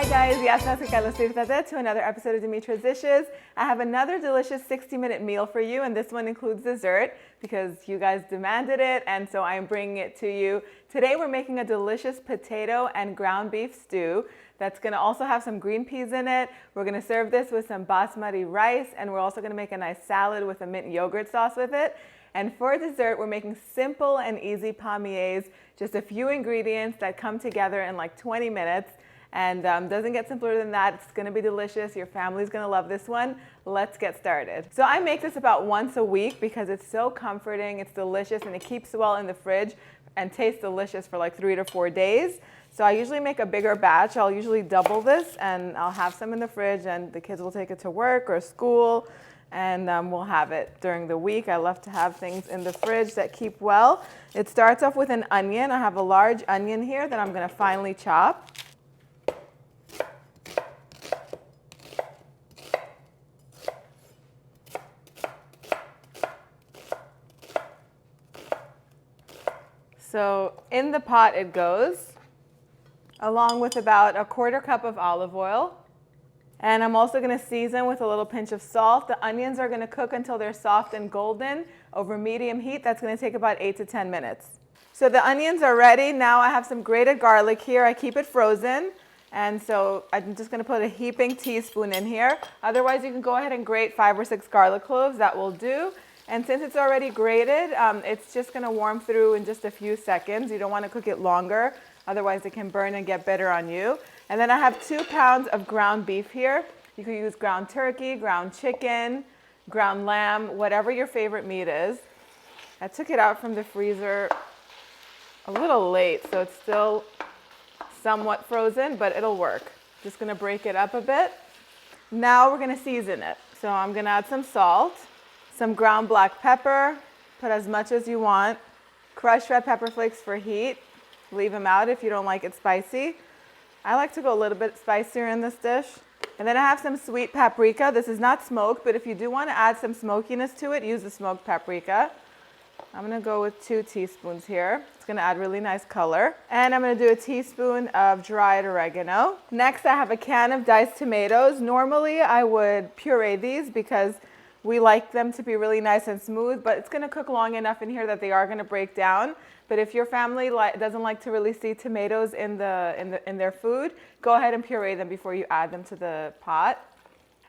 guys, Yasna Carlos to another episode of Dimitra's Dishes. I have another delicious 60-minute meal for you, and this one includes dessert because you guys demanded it, and so I am bringing it to you. Today we're making a delicious potato and ground beef stew that's going to also have some green peas in it. We're going to serve this with some basmati rice, and we're also going to make a nice salad with a mint yogurt sauce with it. And for dessert, we're making simple and easy palmiers, just a few ingredients that come together in like 20 minutes. And doesn't get simpler than that. It's gonna be delicious. Your family's gonna love this one. Let's get started. So I make this about once a week because it's so comforting, it's delicious, and it keeps well in the fridge and tastes delicious for like 3 to 4 days. So I usually make a bigger batch. I'll usually double this, and I'll have some in the fridge, and the kids will take it to work or school, and we'll have it during the week. I love to have things in the fridge that keep well. It starts off with an onion. I have a large onion here that I'm gonna finely chop. So in the pot it goes, along with about a 1/4 cup of olive oil. And I'm also going to season with a little pinch of salt. The onions are going to cook until they're soft and golden over medium heat. That's going to take about 8 to 10 minutes. So the onions are ready. Now I have some grated garlic here. I keep it frozen. And so I'm just going to put a heaping teaspoon in here. Otherwise, you can go ahead and grate 5 or 6 garlic cloves. That will do. And since it's already grated, it's just going to warm through in just a few seconds. You don't want to cook it longer. Otherwise, it can burn and get bitter on you. And then I have 2 pounds of ground beef here. You could use ground turkey, ground chicken, ground lamb, whatever your favorite meat is. I took it out from the freezer a little late, so it's still somewhat frozen, but it'll work. Just going to break it up a bit. Now we're going to season it. So I'm going to add some salt, some ground black pepper, put as much as you want, crushed red pepper flakes for heat. Leave them out if you don't like it spicy. I like to go a little bit spicier in this dish. And then I have some sweet paprika. This is not smoked, but if you do want to add some smokiness to it, use the smoked paprika. I'm going to go with 2 teaspoons here. It's going to add really nice color. And I'm going to do a teaspoon of dried oregano. Next, I have a can of diced tomatoes. Normally, I would puree these because we like them to be really nice and smooth, but it's going to cook long enough in here that they are going to break down. But if your family doesn't like to really see tomatoes in their food, go ahead and puree them before you add them to the pot.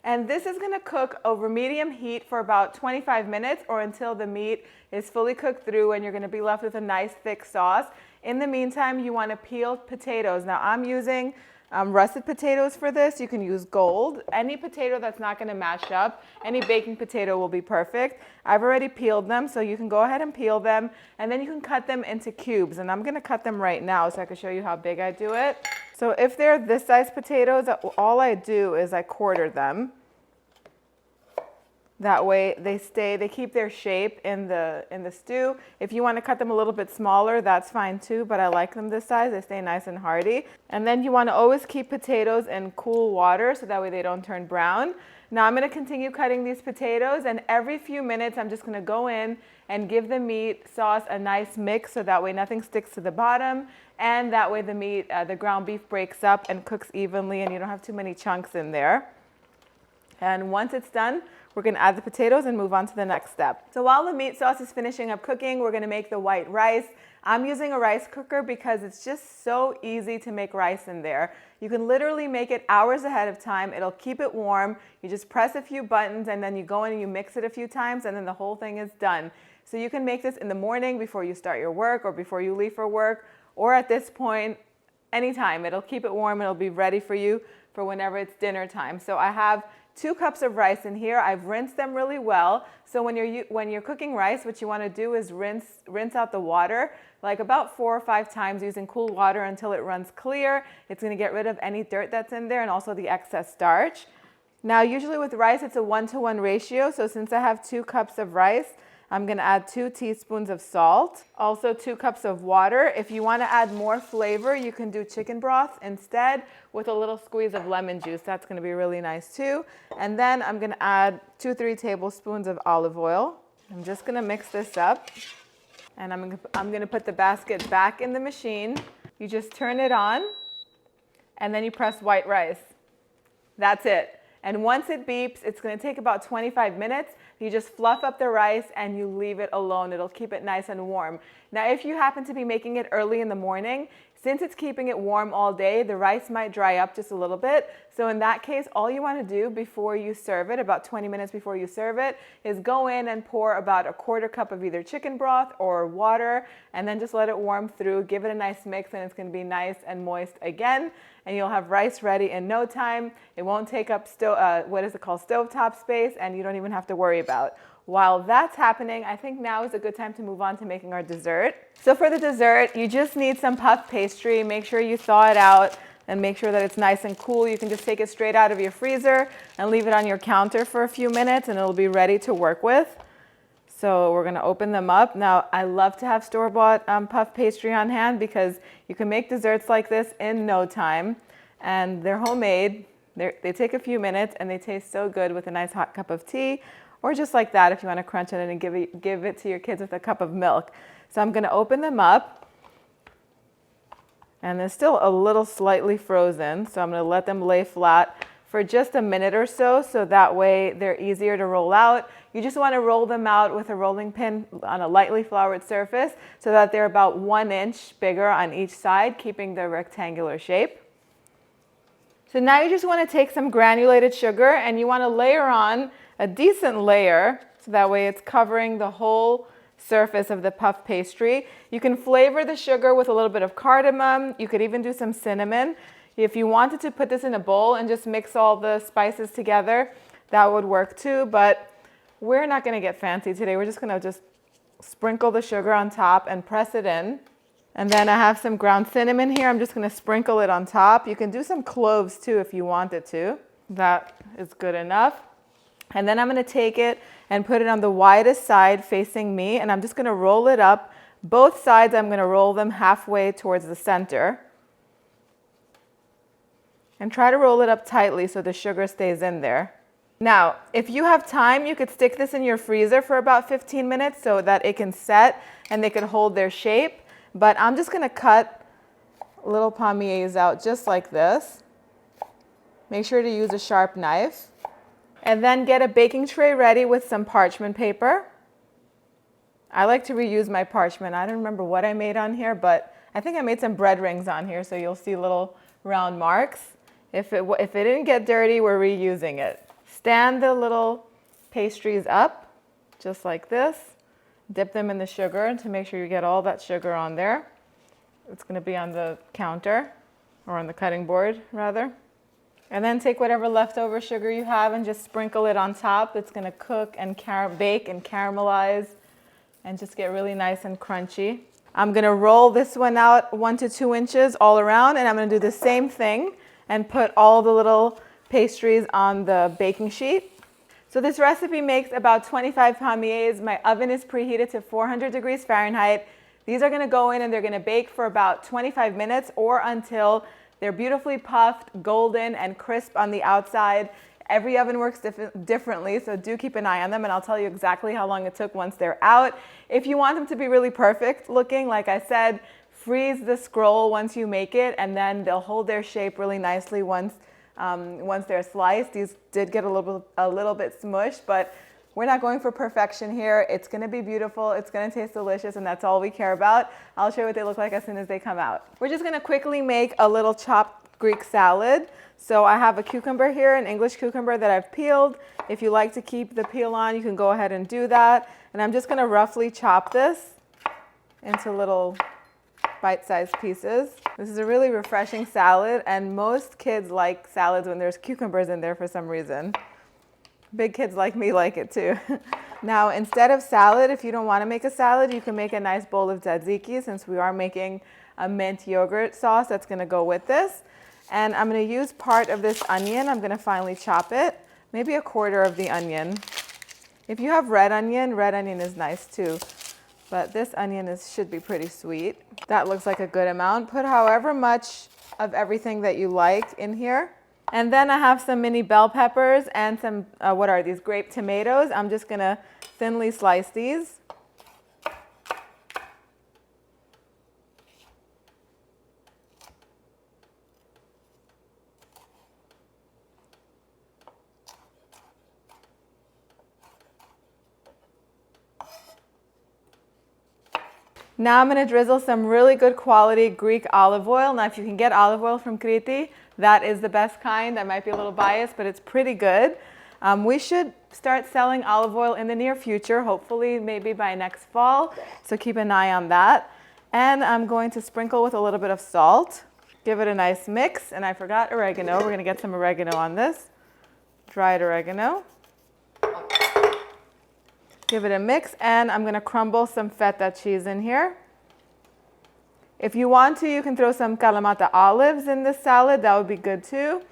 And this is going to cook over medium heat for about 25 minutes or until the meat is fully cooked through and you're going to be left with a nice thick sauce. In the meantime, you want to peel potatoes. Now I'm using russet potatoes for this. You can use gold. Any potato that's not going to mash up, any baking potato will be perfect. I've already peeled them, so you can go ahead and peel them, and then you can cut them into cubes. And I'm going to cut them right now so I can show you how big I do it. So if they're this size potatoes, all I do is I quarter them. That way they keep their shape in the stew. If you want to cut them a little bit smaller, that's fine too, but I like them this size. They stay nice and hearty. And then you want to always keep potatoes in cool water so that way they don't turn brown. Now I'm going to continue cutting these potatoes, and every few minutes I'm just going to go in and give the meat sauce a nice mix so that way nothing sticks to the bottom, and that way the meat, the ground beef breaks up and cooks evenly and you don't have too many chunks in there. And once it's done, we're going to add the potatoes and move on to the next step. So while the meat sauce is finishing up cooking, we're going to make the white rice. I'm using a rice cooker because it's just so easy to make rice in there. You can literally make it hours ahead of time. It'll keep it warm. You just press a few buttons and then you go in and you mix it a few times and then the whole thing is done. So you can make this in the morning before you start your work or before you leave for work, or at this point, anytime. It'll keep it warm. It'll be ready for you for whenever it's dinner time. So I have 2 cups of rice in here. I've rinsed them really well. So when you're cooking rice, what you want to do is rinse out the water like about 4 or 5 times using cool water until it runs clear. It's going to get rid of any dirt that's in there and also the excess starch. Now usually with rice it's a 1-to-1 ratio. So since I have 2 cups of rice, I'm going to add 2 teaspoons of salt, also 2 cups of water. If you want to add more flavor, you can do chicken broth instead with a little squeeze of lemon juice. That's going to be really nice too. And then I'm going to add 2-3 tablespoons of olive oil. I'm just going to mix this up. And I'm going to put the basket back in the machine. You just turn it on. and then you press white rice. That's it. And once it beeps, it's going to take about 25 minutes. You just fluff up the rice and you leave it alone. It'll keep it nice and warm. Now, if you happen to be making it early in the morning, since it's keeping it warm all day, the rice might dry up just a little bit. So in that case, all you want to do before you serve it, about 20 minutes before you serve it, is go in and pour about a quarter cup of either chicken broth or water, and then just let it warm through. Give it a nice mix, and it's going to be nice and moist again. And you'll have rice ready in no time. It won't take up stovetop space, and you don't even have to worry about. While that's happening, I think now is a good time to move on to making our dessert. So for the dessert, you just need some puff pastry. Make sure you thaw it out and make sure that it's nice and cool. You can just take it straight out of your freezer and leave it on your counter for a few minutes, and it'll be ready to work with. So we're gonna open them up. Now, I love to have store-bought puff pastry on hand because you can make desserts like this in no time, and they're homemade. They take a few minutes, and they taste so good with a nice hot cup of tea, or just like that if you want to crunch it and give it to your kids with a cup of milk. So I'm going to open them up, and they're still a little slightly frozen, so I'm going to let them lay flat for just a minute or so that way they're easier to roll out. You just want to roll them out with a rolling pin on a lightly floured surface so that they're about 1 inch bigger on each side, keeping the rectangular shape. So now you just want to take some granulated sugar and you want to layer on a decent layer so that way it's covering the whole surface of the puff pastry. You can flavor the sugar with a little bit of cardamom. You could even do some cinnamon. If you wanted to put this in a bowl and just mix all the spices together, that would work too, but we're not going to get fancy today. We're just going to just sprinkle the sugar on top and press it in. And then I have some ground cinnamon here. I'm just going to sprinkle it on top. You can do some cloves too if you wanted to. That is good enough. And then I'm going to take it and put it on the widest side facing me, and I'm just going to roll it up. Both sides, I'm going to roll them halfway towards the center. And try to roll it up tightly so the sugar stays in there. Now, if you have time, you could stick this in your freezer for about 15 minutes so that it can set and they can hold their shape. But I'm just going to cut little palmiers out just like this. Make sure to use a sharp knife. And then get a baking tray ready with some parchment paper. I like to reuse my parchment. I don't remember what I made on here, but I think I made some bread rings on here, so you'll see little round marks. If it didn't get dirty, we're reusing it. Stand the little pastries up, just like this. Dip them in the sugar to make sure you get all that sugar on there. It's going to be on the counter, or on the cutting board, rather. And then take whatever leftover sugar you have and just sprinkle it on top. It's going to cook and bake and caramelize and just get really nice and crunchy. I'm going to roll this one out 1 to 2 inches all around, and I'm going to do the same thing and put all the little pastries on the baking sheet. So this recipe makes about 25 palmiers. My oven is preheated to 400 degrees Fahrenheit. These are going to go in and they're going to bake for about 25 minutes or until they're beautifully puffed, golden, and crisp on the outside. Every oven works differently, so do keep an eye on them, and I'll tell you exactly how long it took once they're out. If you want them to be really perfect looking, like I said, freeze the scroll once you make it, and then they'll hold their shape really nicely once they're sliced. These did get a little bit smushed, but we're not going for perfection here. It's going to be beautiful. It's going to taste delicious, and that's all we care about. I'll show you what they look like as soon as they come out. We're just going to quickly make a little chopped Greek salad. So I have a cucumber here, an English cucumber that I've peeled. If you like to keep the peel on, you can go ahead and do that. And I'm just going to roughly chop this into little bite-sized pieces. This is a really refreshing salad, and most kids like salads when there's cucumbers in there for some reason. Big kids like me like it too. Now, instead of salad, if you don't want to make a salad, you can make a nice bowl of tzatziki, since we are making a mint yogurt sauce that's going to go with this. And I'm going to use part of this onion. I'm going to finely chop it, maybe a quarter of the onion. If you have red onion is nice too. But this onion should be pretty sweet. That looks like a good amount. Put however much of everything that you like in here. And then I have some mini bell peppers and some, what are these, grape tomatoes. I'm just going to thinly slice these. Now I'm going to drizzle some really good quality Greek olive oil. Now if you can get olive oil from Kriti, that is the best kind. I might be a little biased, but it's pretty good. We should start selling olive oil in the near future, hopefully maybe by next fall. So keep an eye on that. And I'm going to sprinkle with a little bit of salt. Give it a nice mix. And I forgot oregano. We're going to get some oregano on this. Dried oregano. Give it a mix, and I'm going to crumble some feta cheese in here. If you want to, you can throw some Kalamata olives in this salad. That would be good too.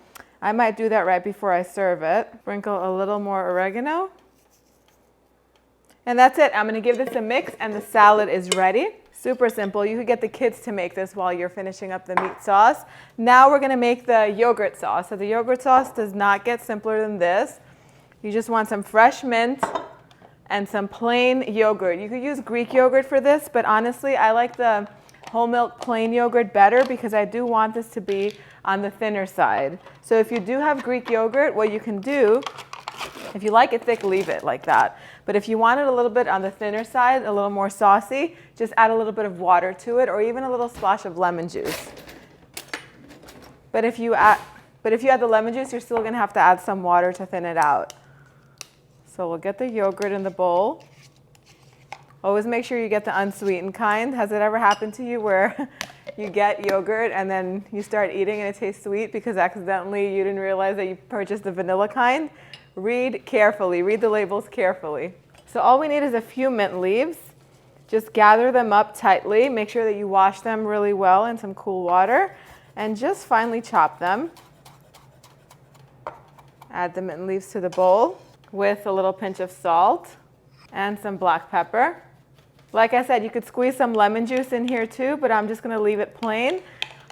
I might do that right before I serve it. Sprinkle a little more oregano. And that's it. I'm going to give this a mix, and the salad is ready. Super simple. You could get the kids to make this while you're finishing up the meat sauce. Now we're going to make the yogurt sauce. So the yogurt sauce does not get simpler than this. You just want some fresh mint and some plain yogurt. You could use Greek yogurt for this, but honestly, I like the whole milk plain yogurt better because I do want this to be on the thinner side. So if you do have Greek yogurt, what you can do, if you like it thick, leave it like that. But if you want it a little bit on the thinner side, a little more saucy, just add a little bit of water to it or even a little splash of lemon juice. But if you add the lemon juice, you're still going to have to add some water to thin it out. So we'll get the yogurt in the bowl. Always make sure you get the unsweetened kind. Has it ever happened to you where you get yogurt and then you start eating and it tastes sweet because accidentally you didn't realize that you purchased the vanilla kind? Read carefully. Read the labels carefully. So all we need is a few mint leaves. Just gather them up tightly. Make sure that you wash them really well in some cool water and just finely chop them. Add the mint leaves to the bowl with a little pinch of salt and some black pepper. Like I said, you could squeeze some lemon juice in here too, but I'm just going to leave it plain.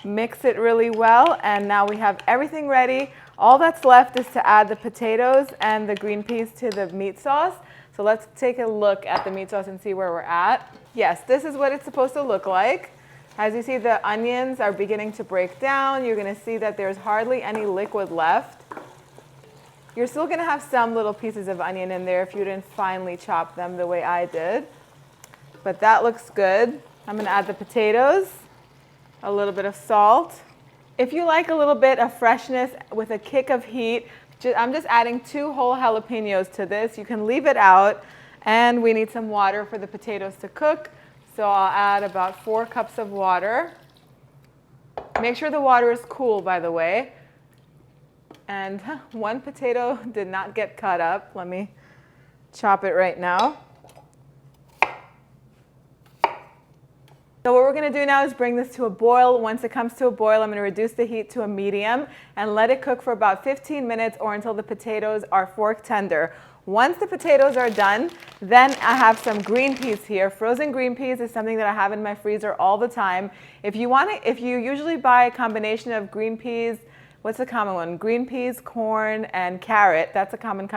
Mix it really well, and now we have everything ready. All that's left is to add the potatoes and the green peas to the meat sauce. So let's take a look at the meat sauce and see where we're at. Yes, this is what it's supposed to look like. As you see, the onions are beginning to break down. You're going to see that there's hardly any liquid left. You're still going to have some little pieces of onion in there if you didn't finely chop them the way I did. But that looks good. I'm going to add the potatoes, a little bit of salt. If you like a little bit of freshness with a kick of heat, I'm just adding 2 whole jalapenos to this. You can leave it out. And we need some water for the potatoes to cook. So I'll add about 4 cups of water. Make sure the water is cool, by the way. And 1 potato did not get cut up. Let me chop it right now. So what we're going to do now is bring this to a boil. Once it comes to a boil, I'm going to reduce the heat to a medium and let it cook for about 15 minutes or until the potatoes are fork tender. Once the potatoes are done, then I have some green peas here. Frozen green peas is something that I have in my freezer all the time. If you usually buy a combination of green peas, what's the common one? Green peas, corn, and carrot. That's a common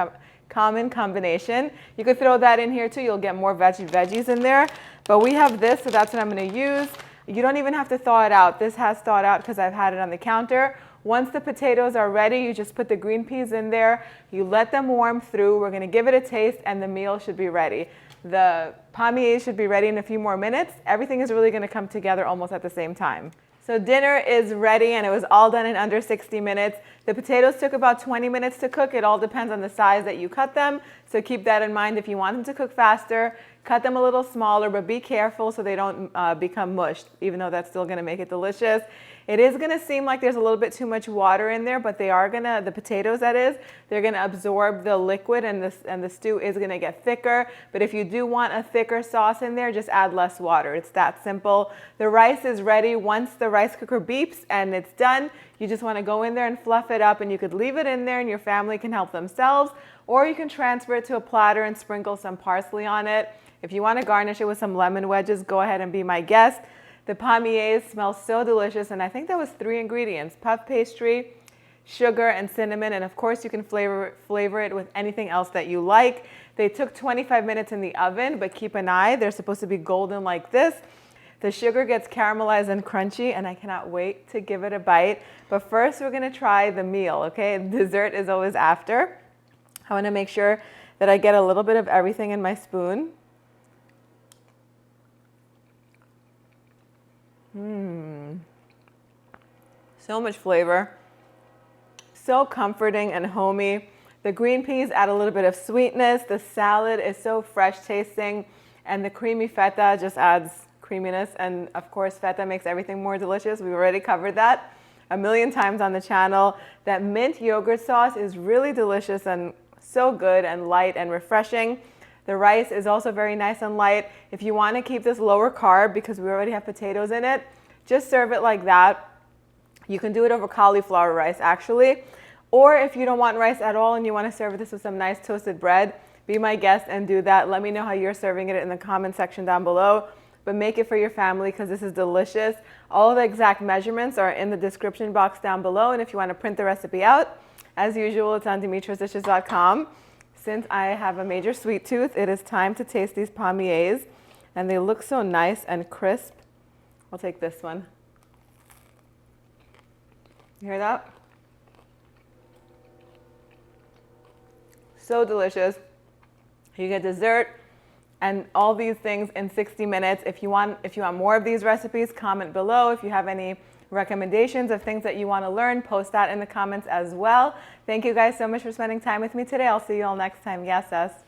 combination. You could throw that in here too. You'll get more veggies in there. But we have this, so that's what I'm going to use. You don't even have to thaw it out. This has thawed out because I've had it on the counter. Once the potatoes are ready, you just put the green peas in there. You let them warm through. We're going to give it a taste, and the meal should be ready. The palmiers should be ready in a few more minutes. Everything is really going to come together almost at the same time. So dinner is ready, and it was all done in under 60 minutes. The potatoes took about 20 minutes to cook. It all depends on the size that you cut them. So keep that in mind. If you want them to cook faster, cut them a little smaller, but be careful so they don't become mushed, even though that's still going to make it delicious. It is going to seem like there's a little bit too much water in there, but the potatoes that is, they're going to absorb the liquid, and the stew is going to get thicker. But if you do want a thicker sauce in there, just add less water. It's that simple. The rice is ready. Once the rice cooker beeps and it's done, you just want to go in there and fluff it up, and you could leave it in there and your family can help themselves, or you can transfer it to a platter and sprinkle some parsley on it. If you want to garnish it with some lemon wedges, go ahead and be my guest. The palmiers smell so delicious, and I think that was 3 ingredients: puff pastry, sugar, and cinnamon. And of course, you can flavor it with anything else that you like. They took 25 minutes in the oven, but keep an eye. They're supposed to be golden like this. The sugar gets caramelized and crunchy, and I cannot wait to give it a bite. But first, we're going to try the meal, okay? Dessert is always after. I want to make sure that I get a little bit of everything in my spoon. So much flavor. So comforting and homey. The green peas add a little bit of sweetness. The salad is so fresh tasting. And the creamy feta just adds creaminess. And of course, feta makes everything more delicious. We've already covered that a million times on the channel. That mint yogurt sauce is really delicious and so good and light and refreshing. The rice is also very nice and light. If you want to keep this lower carb because we already have potatoes in it, just serve it like that. You can do it over cauliflower rice actually. Or if you don't want rice at all and you want to serve this with some nice toasted bread, be my guest and do that. Let me know how you're serving it in the comment section down below. But make it for your family because this is delicious. All of the exact measurements are in the description box down below. And if you want to print the recipe out, as usual, it's on dimitrasdishes.com. Since I have a major sweet tooth, it is time to taste these palmiers. And they look so nice and crisp. I'll take this one. You hear that? So delicious. You get dessert and all these things in 60 minutes. If you want more of these recipes, comment below. If you have any recommendations of things that you want to learn, post that in the comments as well. Thank you guys so much for spending time with me today. I'll see you all next time. Yes,